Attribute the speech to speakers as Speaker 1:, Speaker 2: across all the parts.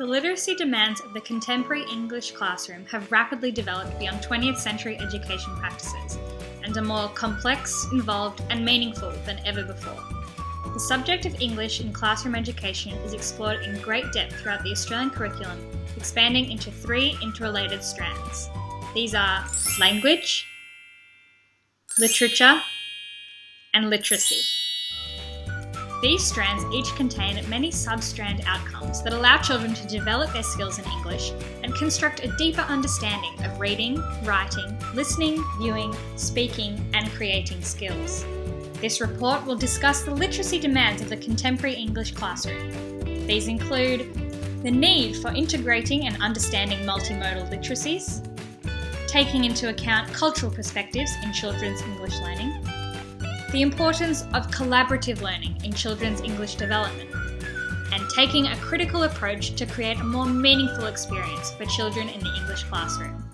Speaker 1: The literacy demands of the contemporary English classroom have rapidly developed beyond 20th century education practices and are more complex, involved, and meaningful than ever before. The subject of English in classroom education is explored in great depth throughout the Australian curriculum, expanding into three interrelated strands. These are language, literature, and literacy. These strands each contain many sub-strand outcomes that allow children to develop their skills in English and construct a deeper understanding of reading, writing, listening, viewing, speaking, and creating skills. This report will discuss the literacy demands of the contemporary English classroom. These include the need for integrating and understanding multimodal literacies, taking into account cultural perspectives in children's English learning, the importance of collaborative learning in children's English development, and taking a critical approach to create a more meaningful experience for children in the English classroom.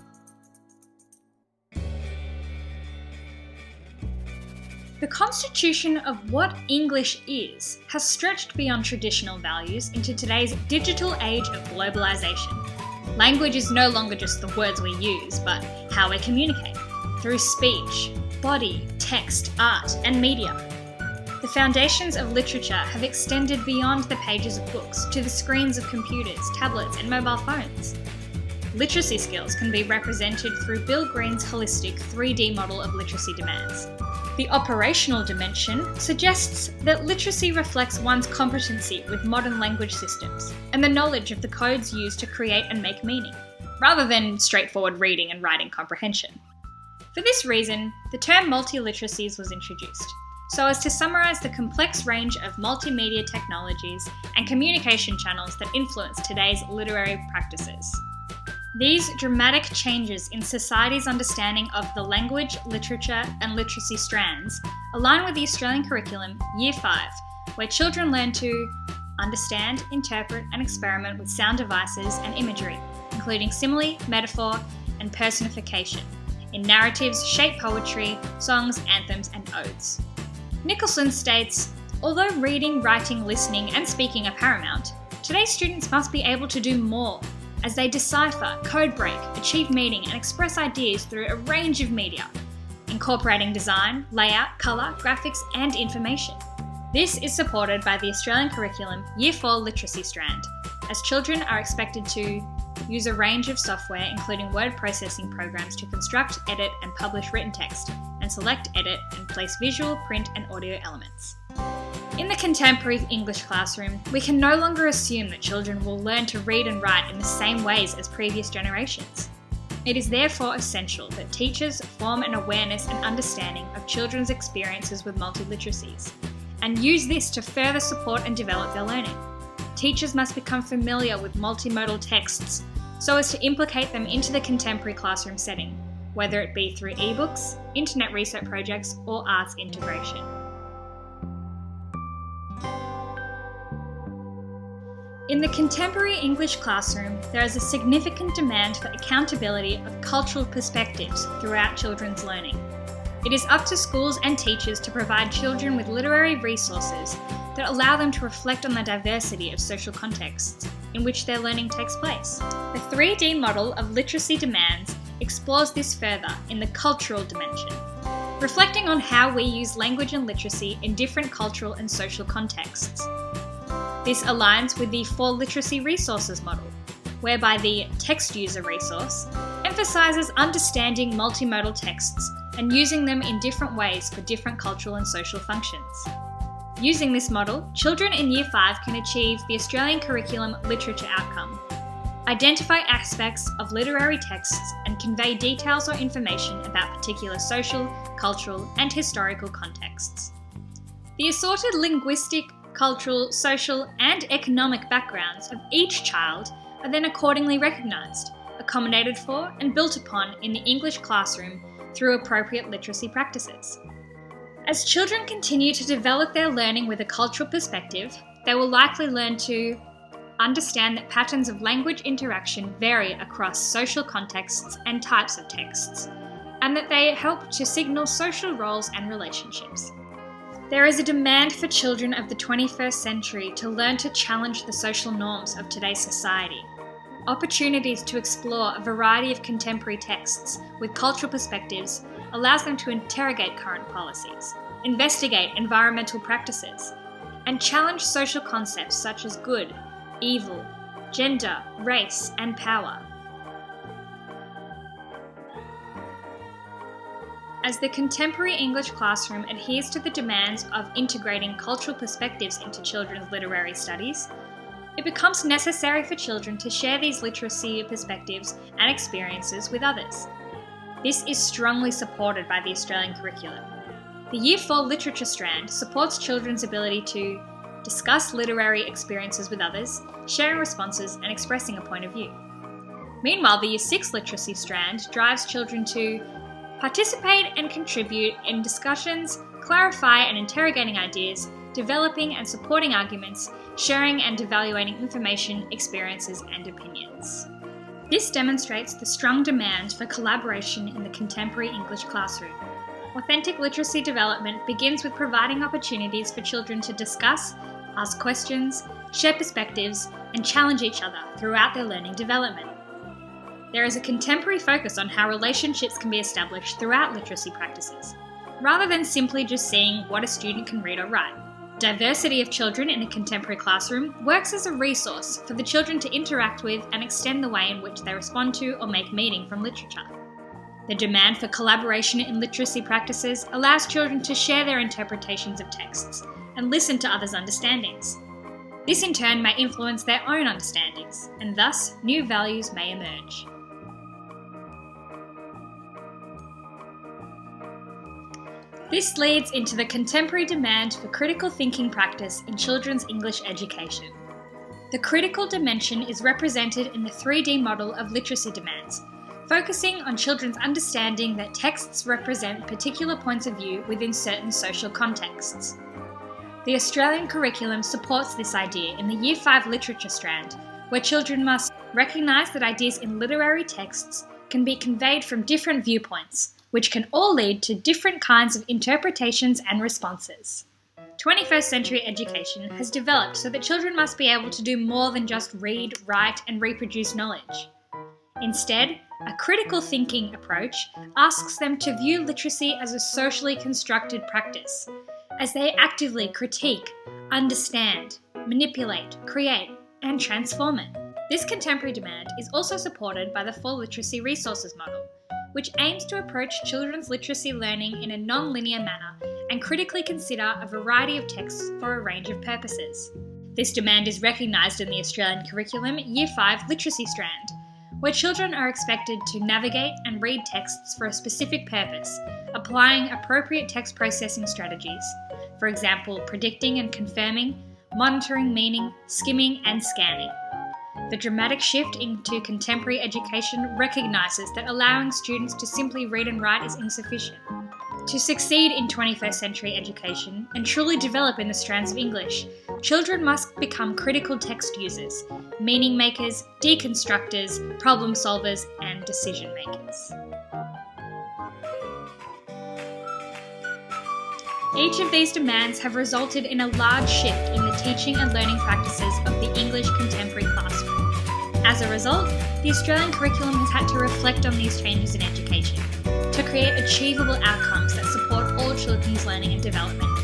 Speaker 1: The constitution of what English is has stretched beyond traditional values into today's digital age of globalization. Language is no longer just the words we use, but how we communicate, through speech, body, text, art, and media. The foundations of literature have extended beyond the pages of books to the screens of computers, tablets, and mobile phones. Literacy skills can be represented through Bill Green's holistic 3D model of literacy demands. The operational dimension suggests that literacy reflects one's competency with modern language systems and the knowledge of the codes used to create and make meaning, rather than straightforward reading and writing comprehension. For this reason, the term multiliteracies was introduced, so as to summarise the complex range of multimedia technologies and communication channels that influence today's literary practices. These dramatic changes in society's understanding of the language, literature, and literacy strands align with the Australian curriculum Year 5, where children learn to understand, interpret, and experiment with sound devices and imagery, including simile, metaphor, and personification, in narratives, shape poetry, songs, anthems, and odes. Nicholson states, although reading, writing, listening, and speaking are paramount, today's students must be able to do more as they decipher, code break, achieve meaning, and express ideas through a range of media, incorporating design, layout, colour, graphics, and information. This is supported by the Australian curriculum Year 4 Literacy Strand, as children are expected to use a range of software including word processing programs to construct, edit, and publish written text, and select, edit, and place visual, print, and audio elements. In the contemporary English classroom, we can no longer assume that children will learn to read and write in the same ways as previous generations. It is therefore essential that teachers form an awareness and understanding of children's experiences with multiliteracies, and use this to further support and develop their learning. Teachers must become familiar with multimodal texts so as to implicate them into the contemporary classroom setting, whether it be through ebooks, internet research projects, or arts integration. In the contemporary English classroom, there is a significant demand for accountability of cultural perspectives throughout children's learning. It is up to schools and teachers to provide children with literary resources that allow them to reflect on the diversity of social contexts in which their learning takes place. The 3D model of literacy demands explores this further in the cultural dimension, reflecting on how we use language and literacy in different cultural and social contexts. This aligns with the 4 literacy resources model, whereby the text user resource emphasises understanding multimodal texts and using them in different ways for different cultural and social functions. Using this model, children in Year 5 can achieve the Australian curriculum literature outcome, identify aspects of literary texts and convey details or information about particular social, cultural, and historical contexts. The assorted linguistic, cultural, social, and economic backgrounds of each child are then accordingly recognised, accommodated for, and built upon in the English classroom through appropriate literacy practices. As children continue to develop their learning with a cultural perspective, they will likely learn to understand that patterns of language interaction vary across social contexts and types of texts, and that they help to signal social roles and relationships. There is a demand for children of the 21st century to learn to challenge the social norms of today's society. Opportunities to explore a variety of contemporary texts with cultural perspectives allows them to interrogate current policies, investigate environmental practices, and challenge social concepts such as good, evil, gender, race, and power. As the contemporary English classroom adheres to the demands of integrating cultural perspectives into children's literary studies, it becomes necessary for children to share these literacy perspectives and experiences with others. This is strongly supported by the Australian curriculum. The Year 4 Literature strand supports children's ability to discuss literary experiences with others, sharing responses and expressing a point of view. Meanwhile, the Year 6 Literacy strand drives children to participate and contribute in discussions, clarify and interrogating ideas, developing and supporting arguments, sharing and evaluating information, experiences, and opinions. This demonstrates the strong demand for collaboration in the contemporary English classroom. Authentic literacy development begins with providing opportunities for children to discuss, ask questions, share perspectives, and challenge each other throughout their learning development. There is a contemporary focus on how relationships can be established throughout literacy practices, rather than simply just seeing what a student can read or write. Diversity of children in a contemporary classroom works as a resource for the children to interact with and extend the way in which they respond to or make meaning from literature. The demand for collaboration in literacy practices allows children to share their interpretations of texts and listen to others' understandings. This in turn may influence their own understandings, and thus new values may emerge. This leads into the contemporary demand for critical thinking practice in children's English education. The critical dimension is represented in the 3D model of literacy demands, focusing on children's understanding that texts represent particular points of view within certain social contexts. The Australian curriculum supports this idea in the Year 5 Literature strand, where children must recognise that ideas in literary texts can be conveyed from different viewpoints, which can all lead to different kinds of interpretations and responses. 21st century education has developed so that children must be able to do more than just read, write, and reproduce knowledge. Instead, a critical thinking approach asks them to view literacy as a socially constructed practice, as they actively critique, understand, manipulate, create, and transform it. This contemporary demand is also supported by the 4 Literacy Resources model, which aims to approach children's literacy learning in a non-linear manner and critically consider a variety of texts for a range of purposes. This demand is recognised in the Australian curriculum Year 5 Literacy strand, where children are expected to navigate and read texts for a specific purpose, applying appropriate text processing strategies, for example, predicting and confirming, monitoring meaning, skimming, and scanning. The dramatic shift into contemporary education recognises that allowing students to simply read and write is insufficient. To succeed in 21st century education and truly develop in the strands of English, children must become critical text users, meaning makers, deconstructors, problem solvers, and decision makers. Each of these demands have resulted in a large shift in the teaching and learning practices of the English contemporary classroom. As a result, the Australian curriculum has had to reflect on these changes in education to create achievable outcomes that support all children's learning and development